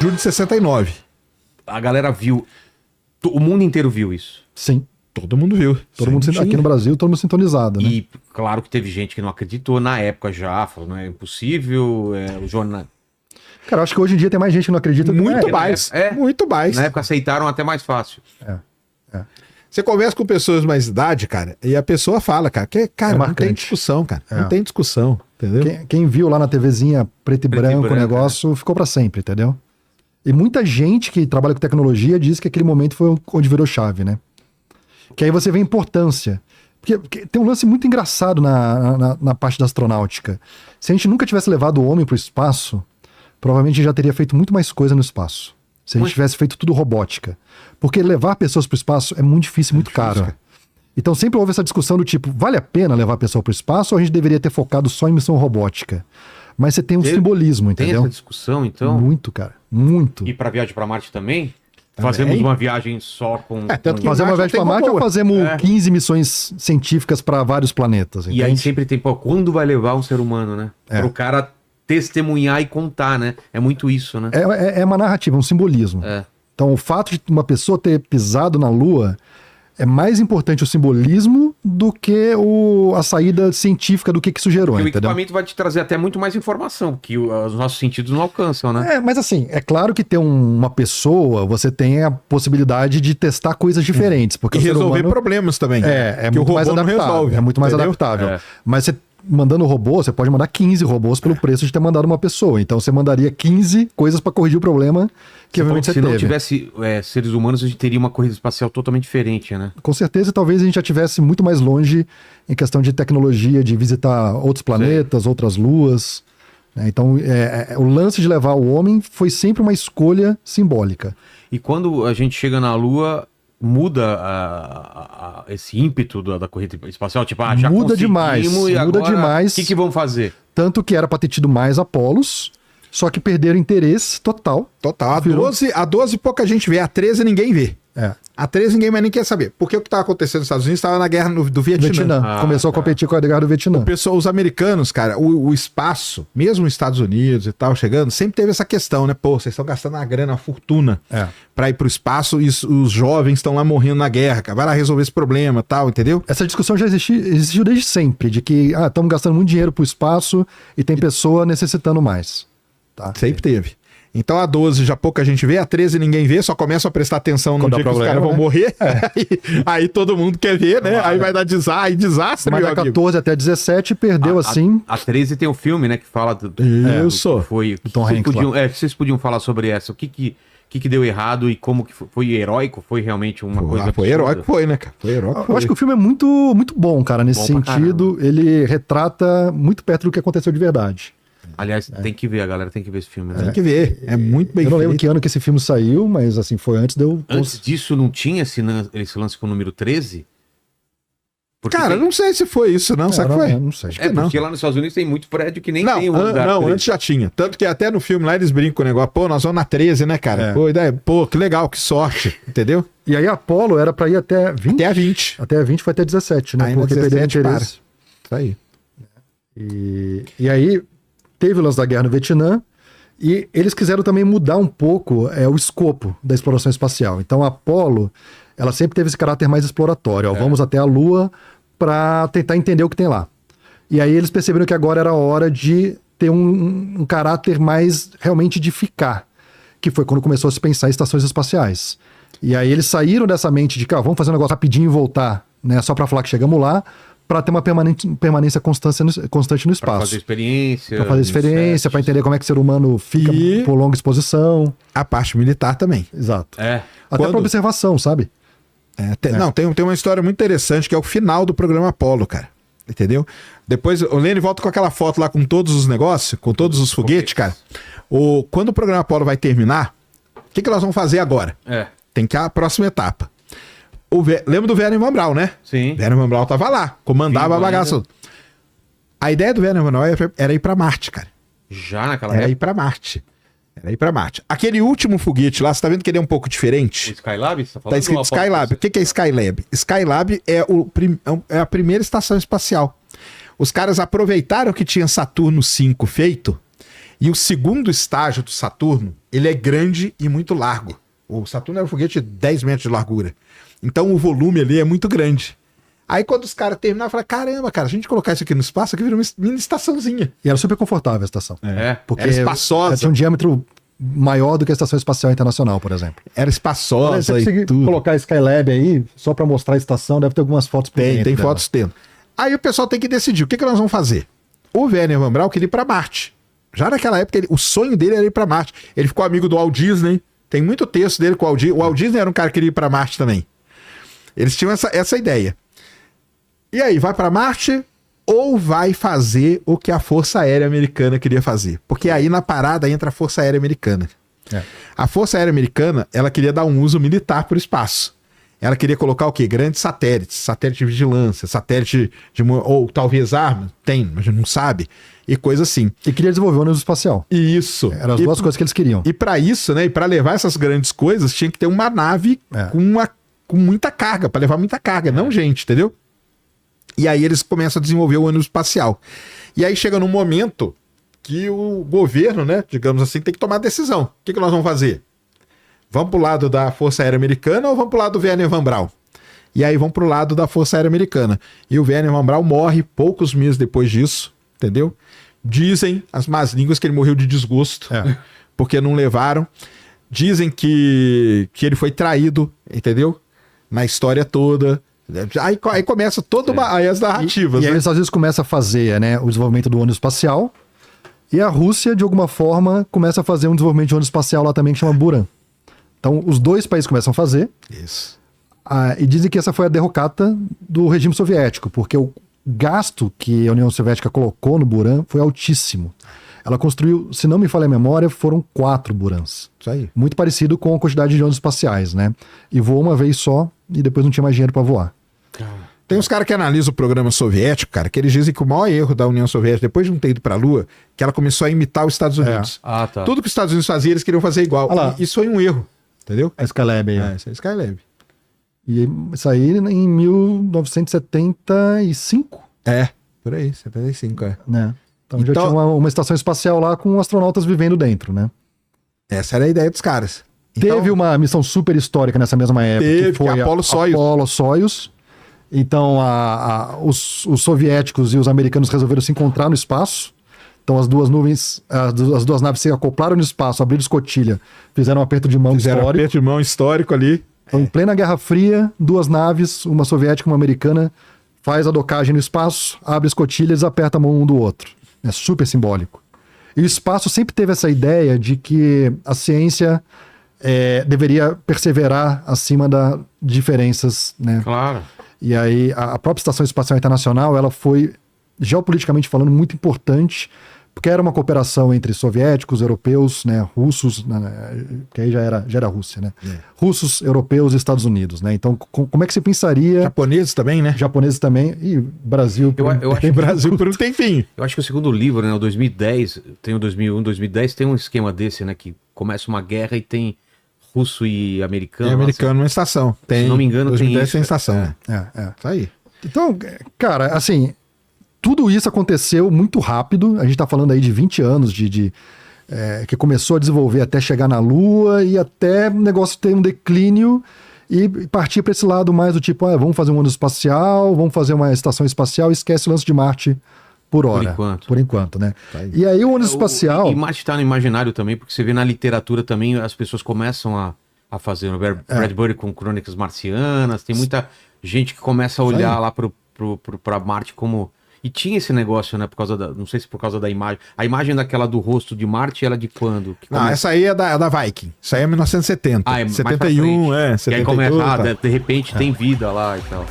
julho de 69. A galera viu. O mundo inteiro viu isso. Sim. Todo mundo viu. Todo mundo aqui no Brasil, todo mundo sintonizado, né? E claro que teve gente que não acreditou na época já, falou, não é impossível, o jornal... Cara, eu acho que hoje em dia tem mais gente que não acredita. Muito mais. Muito mais. Na época aceitaram até mais fácil. Você conversa com pessoas mais de idade, cara, e a pessoa fala, cara, que, cara, não tem discussão, cara. Não tem discussão, entendeu? Quem viu lá na TVzinha preto e branco o negócio ficou pra sempre, entendeu? E muita gente que trabalha com tecnologia diz que aquele momento foi onde virou chave, né? Que aí você vê a importância. Porque tem um lance muito engraçado na parte da astronáutica. Se a gente nunca tivesse levado o homem pro espaço, provavelmente já teria feito muito mais coisa no espaço. Se a gente tivesse feito tudo robótica. Porque levar pessoas pro espaço é muito difícil, muito caro. Cara. Então sempre houve essa discussão do tipo, vale a pena levar a pessoa pro espaço ou a gente deveria ter focado só em missão robótica? Mas você tem um simbolismo, entendeu? Tem essa discussão, então? Muito, cara. Muito. E pra viagem pra Marte também? Fazemos uma viagem só com... Fazer uma viagem pra Marte ou fazemos 15 missões científicas para vários planetas? E aí sempre tem, quando vai levar um ser humano, né? Pro cara testemunhar e contar, né? É muito isso, né? É uma narrativa, um simbolismo. Então o fato de uma pessoa ter pisado na Lua é mais importante o simbolismo do que a saída científica do que isso gerou, porque entendeu? O equipamento vai te trazer até muito mais informação, que os nossos sentidos não alcançam, né? Mas assim, é claro que ter uma pessoa, você tem a possibilidade de testar coisas diferentes. Porque e resolver problemas também. É muito mais adaptável. É muito mais adaptável. Mas você mandando robô, você pode mandar 15 robôs pelo preço de ter mandado uma pessoa. Então você mandaria 15 coisas para corrigir o problema que obviamente você teve. Se não tivesse seres humanos, a gente teria uma corrida espacial totalmente diferente, né? Com certeza, e talvez a gente já estivesse muito mais longe em questão de tecnologia, de visitar outros planetas, outras luas. Então, o lance de levar o homem foi sempre uma escolha simbólica. E quando a gente chega na Lua, muda esse ímpeto da corrida espacial? Tipo, já muda demais. E muda agora, demais. O que vão fazer? Tanto que era para ter tido mais Apolos, só que perderam interesse total. Total. A 12 pouca gente vê, a 13 ninguém vê. A 13 ninguém mais nem quer saber. Porque o que estava acontecendo nos Estados Unidos estava na guerra do Vietnã. Começou a competir com a guerra do Vietnã. Os americanos, cara, o espaço, mesmo os Estados Unidos e tal, chegando, sempre teve essa questão, né? Pô, vocês estão gastando uma grana, uma fortuna pra ir pro espaço e os jovens estão lá morrendo na guerra, cara. Vai lá resolver esse problema e tal, entendeu? Essa discussão já existiu desde sempre, de que estamos gastando muito dinheiro pro espaço e tem pessoa necessitando mais. Sempre teve. Então a 12 já pouca gente vê, a 13 ninguém vê, só começa a prestar atenção no dia que os caras vão morrer. Aí todo mundo quer ver, né? Aí vai dar desastre, mas da 14 até 17 perdeu assim. A 13 tem um filme, né, que fala do Isso. Foi. Vocês podiam falar sobre essa. O que deu errado e como que foi heróico? Foi realmente uma coisa Foi heróico, foi, né, cara? Foi heróico. Eu acho que o filme é muito, muito bom, cara, nesse sentido. Ele retrata muito perto do que aconteceu de verdade. Aliás, tem que ver, a galera tem que ver esse filme. Né? Tem que ver, é muito bem feito. Eu não lembro que ano que esse filme saiu, mas assim, foi antes de eu... Antes disso não tinha esse lance com o número 13? Porque cara, não sei se foi isso, não. Sabe que foi? Não sei. Porque lá nos Estados Unidos tem muito prédio que nem tem um lugar. Não, antes já tinha. Tanto que até no filme lá eles brincam com o negócio. Pô, nós vamos na 13, né, cara? Pô, que legal, que sorte. Entendeu? E aí a Apollo era pra ir até 20? Até a 20. Até a 20 foi até 17, né? Aí porque perdeu interesse. Isso aí. E aí teve o lance da guerra no Vietnã. E eles quiseram também mudar um pouco o escopo da exploração espacial. Então a Apollo, ela sempre teve esse caráter mais exploratório. Vamos até a Lua para tentar entender o que tem lá. E aí eles perceberam que agora era a hora de ter um caráter mais realmente de ficar, que foi quando começou a se pensar em estações espaciais. E aí eles saíram dessa mente de que vamos fazer um negócio rapidinho e voltar, né, só para falar que chegamos lá, para ter uma permanência constante no espaço. Para fazer experiência. Para fazer experiência, para entender como é que o ser humano fica por longa exposição. A parte militar também. Exato. Até para observação, sabe? Não, tem uma história muito interessante que é o final do programa Apollo, cara. Entendeu? Depois o Lênin volta com aquela foto lá com todos os negócios, com todos os foguetes, cara. Quando o programa Apollo vai terminar, o que nós vamos fazer agora? Tem que ir a próxima etapa. Lembra do Wernher von Braun, né? Sim. Wernher von Braun tava lá, comandava a bagaça. A ideia do Wernher von Braun era ir pra Marte, cara. Já naquela época? Era ir pra Marte. Aquele último foguete lá, você tá vendo que ele é um pouco diferente? O Skylab? Você tá falando escrito Skylab. O que é Skylab? Skylab é a primeira estação espacial. Os caras aproveitaram que tinha Saturno V feito E o segundo estágio do Saturno, ele é grande e muito largo. O Saturno é um foguete de 10 metros de largura. Então o volume ali é muito grande. Aí quando os caras terminaram, falaram, caramba, cara, se a gente colocar isso aqui no espaço, aqui vira uma mini estaçãozinha. E era super confortável a estação. Porque era espaçosa. Tinha um diâmetro maior do que a Estação Espacial Internacional, por exemplo. Era espaçosa Você e conseguir tudo. colocar a Skylab aí, só pra mostrar a estação, deve ter algumas fotos por dentro Tem dela. fotos tendo. Aí o pessoal tem que decidir, o que nós vamos fazer? O Wernher Von Braun queria ir pra Marte. Já naquela época, o sonho dele era ir pra Marte. Ele ficou amigo do Walt Disney. Tem muito texto dele com o Walt Disney. O Walt Disney era um cara que queria ir pra Marte também. Eles tinham essa ideia. E aí, vai pra Marte ou vai fazer o que a Força Aérea Americana queria fazer? Porque aí na parada entra a Força Aérea Americana. A Força Aérea Americana, ela queria dar um uso militar pro espaço. Ela queria colocar o quê? Grandes satélites, satélite de vigilância, satélite ou talvez arma, tem, mas não sabe, e coisa assim. E queria desenvolver o ônibus espacial. Isso. Eram as duas coisas que eles queriam. E para isso, né, e para levar essas grandes coisas, tinha que ter uma nave com muita carga, para levar muita carga, não gente, entendeu? E aí eles começam a desenvolver o ônibus espacial. E aí chega num momento que o governo, né, digamos assim, tem que tomar decisão. O que nós vamos fazer? Vamos pro lado da Força Aérea Americana ou vamos pro lado do Wernher Von Braun? E aí vão pro lado da Força Aérea Americana. E o Wernher Von Braun morre poucos meses depois disso, entendeu? Dizem as más línguas que ele morreu de desgosto, porque não levaram. Dizem que ele foi traído, entendeu? Na história toda. Aí começa toda aí as narrativas. E aí né? os Estados Unidos começa a fazer, né, o desenvolvimento do ônibus espacial. E a Rússia, de alguma forma, começa a fazer um desenvolvimento de ônibus espacial lá também que chama Buran. Então, os dois países começam a fazer. Isso. E dizem que essa foi a derrocata do regime soviético, porque o gasto que a União Soviética colocou no Buran foi altíssimo. Ela construiu, se não me falha a memória, foram 4 Burans. Isso aí. Muito parecido com a quantidade de ônibus espaciais, né? E voou uma vez só e depois não tinha mais dinheiro para voar. Tem uns caras que analisam o programa soviético, cara, que eles dizem que o maior erro da União Soviética, depois de não ter ido pra Lua, que ela começou a imitar os Estados Unidos. Ah, tá. Tudo que os Estados Unidos faziam, eles queriam fazer igual. Olha lá. E isso foi um erro, entendeu? A Skylab aí. Isso é Skylab. E isso aí em 1975, Por aí, 75, né? Então já Então- tinha uma estação espacial lá com astronautas vivendo dentro, né? Essa era a ideia dos caras. Então, Teve uma missão super histórica nessa mesma época, Teve, que foi que é a Apollo-Soyuz. Apollo-Soyuz. Então os soviéticos e os americanos resolveram se encontrar no espaço. Então as duas naves se acoplaram no espaço, abriram escotilha, fizeram um aperto de mão fizeram um histórico. aperto de mão histórico ali. Então, em plena Guerra Fria, 2 naves, uma soviética e uma americana, faz a docagem no espaço, abre escotilhas, aperta a mão um do outro. É super simbólico. E o espaço sempre teve essa ideia de que a ciência deveria perseverar acima das diferenças, né? Claro. E aí a própria Estação Espacial Internacional, ela foi, geopoliticamente falando, muito importante, porque era uma cooperação entre soviéticos, europeus, né, russos, né, que aí já era Rússia, né? Russos, europeus e Estados Unidos, né? Então, como é que você pensaria... Japoneses também, né? Japoneses também, e Brasil... Eu acho Tem que- Brasil por um tempinho. Eu acho que o segundo livro, né, o 2010, tem o 2001, 2010, tem um esquema desse, né, que começa uma guerra e tem russo e americano. Tem lá, americano numa estação. Tem, Se não me engano, tem 2010 isso. tem estação. Isso aí. Então, cara, assim, tudo isso aconteceu muito rápido. A gente tá falando aí de 20 anos que começou a desenvolver até chegar na Lua e até o negócio ter um declínio e partir para esse lado mais do tipo, vamos fazer um ônibus espacial, vamos fazer uma estação espacial e esquece o lance de Marte por hora. Por enquanto, né? Tá aí. E aí o ônibus espacial... E Marte está no imaginário também, porque você vê na literatura também, as pessoas começam a fazer o Bradbury com Crônicas Marcianas, tem muita gente que começa a olhar lá para Marte como... E tinha esse negócio, né, por causa não sei se por causa da imagem. A imagem daquela do rosto de Marte, ela é de quando? Que Não, começa- essa aí é da Viking. Isso aí é 1970. Ah, é mais pra 71, frente. E aí 72. começa, tá. de repente tem vida lá e tal.